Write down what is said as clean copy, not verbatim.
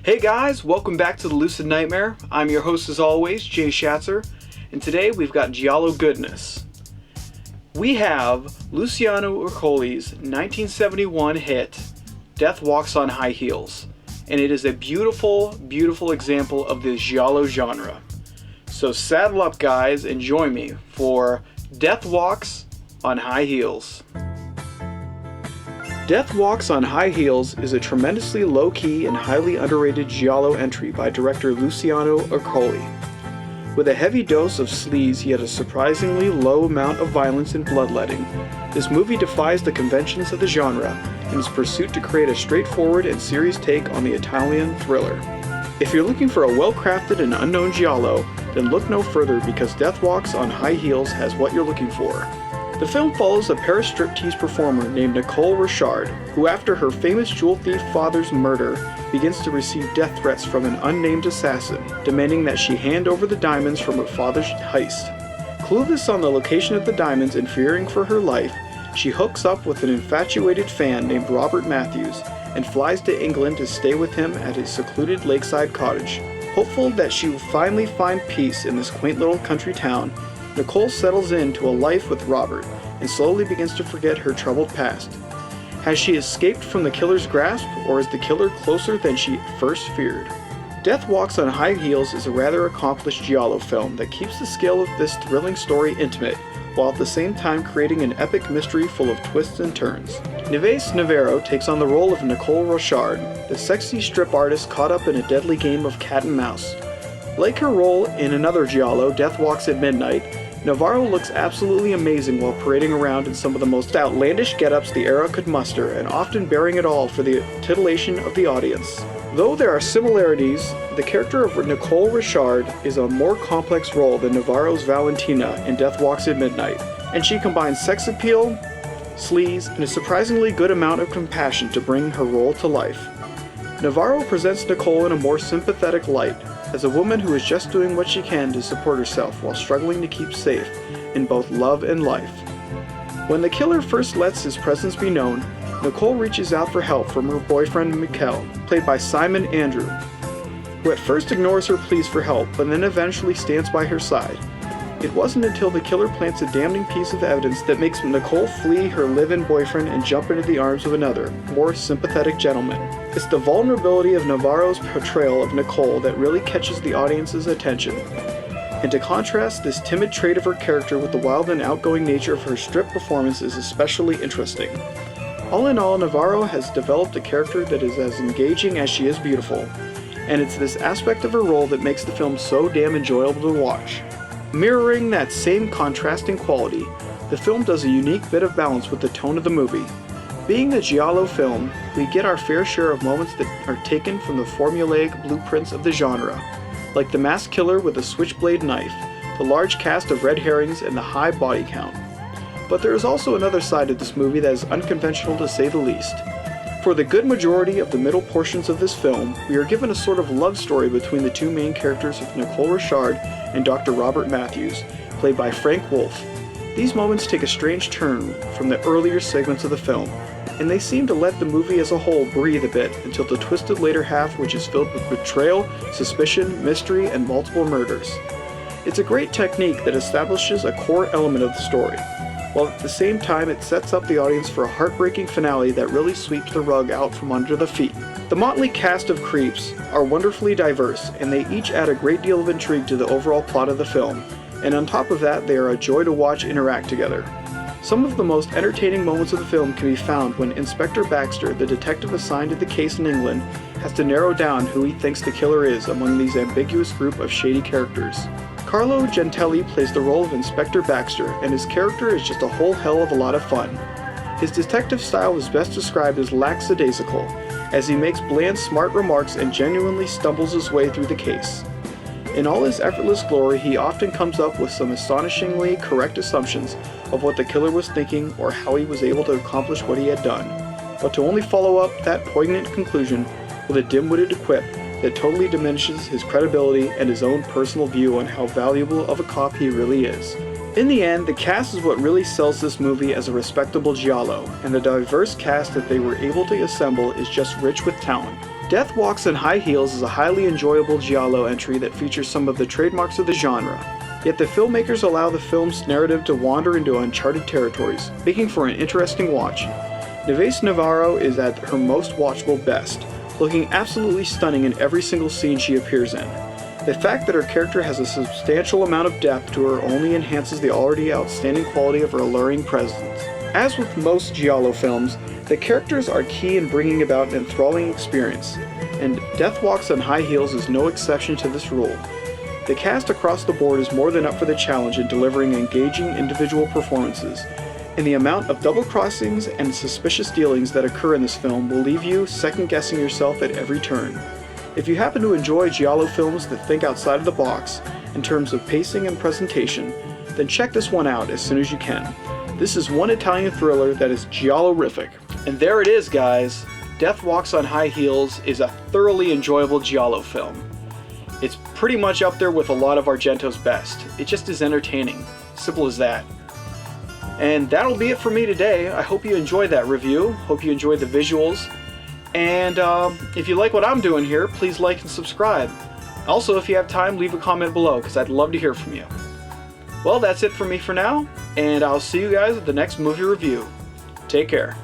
Hey guys, welcome back to the Lucid Nightmare. I'm your host as always, Jay Schatzer, and today we've got Giallo goodness. We have Luciano Ercoli's 1971 hit, Death Walks on High Heels, and it is a beautiful, beautiful example of the Giallo genre. So saddle up guys and join me for Death Walks on High Heels. Death Walks on High Heels is a tremendously low-key and highly underrated Giallo entry by director Luciano Ercoli. With a heavy dose of sleaze yet a surprisingly low amount of violence and bloodletting, this movie defies the conventions of the genre in its pursuit to create a straightforward and serious take on the Italian thriller. If you're looking for a well-crafted and unknown Giallo, then look no further because Death Walks on High Heels has what you're looking for. The film follows a Paris striptease performer named Nicole Richard, who after her famous jewel thief father's murder, begins to receive death threats from an unnamed assassin, demanding that she hand over the diamonds from her father's heist. Clueless on the location of the diamonds and fearing for her life, she hooks up with an infatuated fan named Robert Matthews and flies to England to stay with him at his secluded lakeside cottage. Hopeful that she will finally find peace in this quaint little country town, Nicole settles into a life with Robert and slowly begins to forget her troubled past. Has she escaped from the killer's grasp, or is the killer closer than she first feared? Death Walks on High Heels is a rather accomplished Giallo film that keeps the scale of this thrilling story intimate, while at the same time creating an epic mystery full of twists and turns. Nieves Navarro takes on the role of Nicole Richard, the sexy strip artist caught up in a deadly game of cat and mouse. Like her role in another Giallo, Death Walks at Midnight, Navarro looks absolutely amazing while parading around in some of the most outlandish get-ups the era could muster, and often bearing it all for the titillation of the audience. Though there are similarities, the character of Nicole Richard is a more complex role than Navarro's Valentina in Death Walks at Midnight, and she combines sex appeal, sleaze, and a surprisingly good amount of compassion to bring her role to life. Navarro presents Nicole in a more sympathetic light, as a woman who is just doing what she can to support herself while struggling to keep safe in both love and life. When the killer first lets his presence be known, Nicole reaches out for help from her boyfriend Mikkel, played by Simon Andrew, who at first ignores her pleas for help but then eventually stands by her side. It wasn't until the killer plants a damning piece of evidence that makes Nicole flee her live-in boyfriend and jump into the arms of another, more sympathetic gentleman. It's the vulnerability of Navarro's portrayal of Nicole that really catches the audience's attention. And to contrast this timid trait of her character with the wild and outgoing nature of her strip performance is especially interesting. All in all, Navarro has developed a character that is as engaging as she is beautiful, and it's this aspect of her role that makes the film so damn enjoyable to watch. Mirroring that same contrasting quality, the film does a unique bit of balance with the tone of the movie. Being a Giallo film, we get our fair share of moments that are taken from the formulaic blueprints of the genre, like the masked killer with a switchblade knife, the large cast of red herrings, and the high body count. But there is also another side of this movie that is unconventional to say the least. For the good majority of the middle portions of this film, we are given a sort of love story between the two main characters of Nicole Richard and Dr. Robert Matthews, played by Frank Wolff. These moments take a strange turn from the earlier segments of the film, and they seem to let the movie as a whole breathe a bit until the twisted later half, which is filled with betrayal, suspicion, mystery, and multiple murders. It's a great technique that establishes a core element of the story, while at the same time it sets up the audience for a heartbreaking finale that really sweeps the rug out from under the feet. The motley cast of creeps are wonderfully diverse, and they each add a great deal of intrigue to the overall plot of the film, and on top of that they are a joy to watch interact together. Some of the most entertaining moments of the film can be found when Inspector Baxter, the detective assigned to the case in England, has to narrow down who he thinks the killer is among these ambiguous group of shady characters. Carlo Gentili plays the role of Inspector Baxter, and his character is just a whole hell of a lot of fun. His detective style is best described as lackadaisical, as he makes bland, smart remarks and genuinely stumbles his way through the case. In all his effortless glory, he often comes up with some astonishingly correct assumptions of what the killer was thinking or how he was able to accomplish what he had done, but to only follow up that poignant conclusion with a dim-witted quip that totally diminishes his credibility and his own personal view on how valuable of a cop he really is. In the end, the cast is what really sells this movie as a respectable Giallo, and the diverse cast that they were able to assemble is just rich with talent. Death Walks in High Heels is a highly enjoyable Giallo entry that features some of the trademarks of the genre, yet the filmmakers allow the film's narrative to wander into uncharted territories, making for an interesting watch. Neves Navarro is at her most watchable best, looking absolutely stunning in every single scene she appears in. The fact that her character has a substantial amount of depth to her only enhances the already outstanding quality of her alluring presence. As with most Giallo films, the characters are key in bringing about an enthralling experience, and Death Walks on High Heels is no exception to this rule. The cast across the board is more than up for the challenge in delivering engaging individual performances, and the amount of double crossings and suspicious dealings that occur in this film will leave you second-guessing yourself at every turn. If you happen to enjoy Giallo films that think outside of the box in terms of pacing and presentation, then check this one out as soon as you can. This is one Italian thriller that is Giallo-rific. And there it is, guys. Death Walks on High Heels is a thoroughly enjoyable Giallo film. It's pretty much up there with a lot of Argento's best. It just is entertaining. Simple as that. And that'll be it for me today. I hope you enjoyed that review. Hope you enjoyed the visuals. And if you like what I'm doing here, please like and subscribe. Also, if you have time, leave a comment below, because I'd love to hear from you. Well, that's it for me for now, and I'll see you guys at the next movie review. Take care.